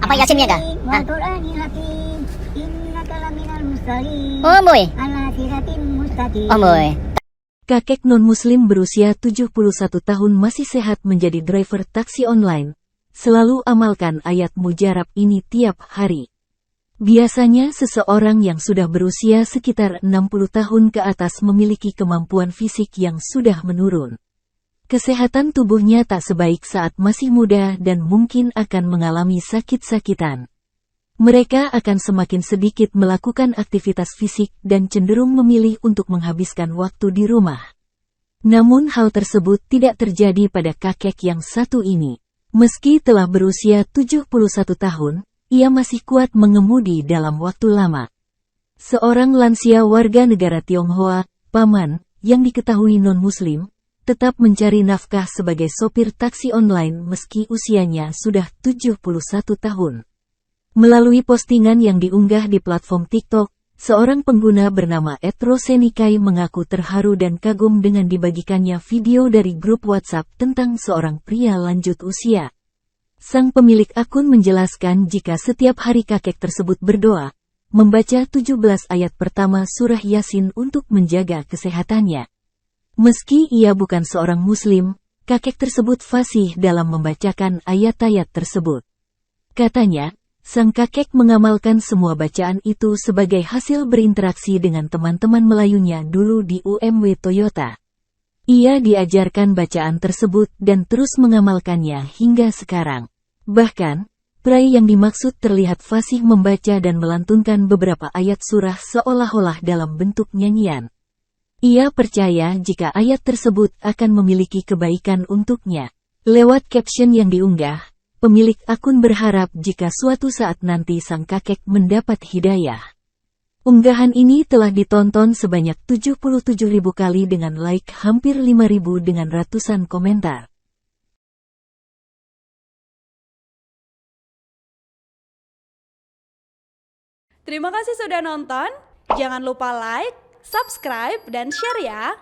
Apa Yasinnya kah? Wal Qur'anil Hakim, innaka laminal mursalin. Oh, boy. Ala siratin mustaqim. Oh, boy. Kakek non-muslim berusia 71 tahun masih sehat menjadi driver taksi online. Selalu amalkan ayat mujarab ini tiap hari. Biasanya seseorang yang sudah berusia sekitar 60 tahun ke atas memiliki kemampuan fisik yang sudah menurun. Kesehatan tubuhnya tak sebaik saat masih muda dan mungkin akan mengalami sakit-sakitan. Mereka akan semakin sedikit melakukan aktivitas fisik dan cenderung memilih untuk menghabiskan waktu di rumah. Namun hal tersebut tidak terjadi pada kakek yang satu ini. Meski telah berusia 71 tahun, ia masih kuat mengemudi dalam waktu lama. Seorang lansia warga negara Tionghoa, Paman, yang diketahui non-muslim, tetap mencari nafkah sebagai sopir taksi online meski usianya sudah 71 tahun. Melalui postingan yang diunggah di platform TikTok, seorang pengguna bernama @rosenikai mengaku terharu dan kagum dengan dibagikannya video dari grup WhatsApp tentang seorang pria lanjut usia. Sang pemilik akun menjelaskan jika setiap hari kakek tersebut berdoa, membaca 17 ayat pertama surah Yasin untuk menjaga kesehatannya. Meski ia bukan seorang muslim, kakek tersebut fasih dalam membacakan ayat-ayat tersebut. Katanya, sang kakek mengamalkan semua bacaan itu sebagai hasil berinteraksi dengan teman-teman Melayunya dulu di UMW Toyota. Ia diajarkan bacaan tersebut dan terus mengamalkannya hingga sekarang. Bahkan, pria yang dimaksud terlihat fasih membaca dan melantunkan beberapa ayat surah seolah-olah dalam bentuk nyanyian. Ia percaya jika ayat tersebut akan memiliki kebaikan untuknya. Lewat caption yang diunggah, pemilik akun berharap jika suatu saat nanti sang kakek mendapat hidayah. Unggahan ini telah ditonton sebanyak 77.000 kali dengan like hampir 5.000 dengan ratusan komentar. Terima kasih sudah nonton. Jangan lupa like, subscribe, dan share ya.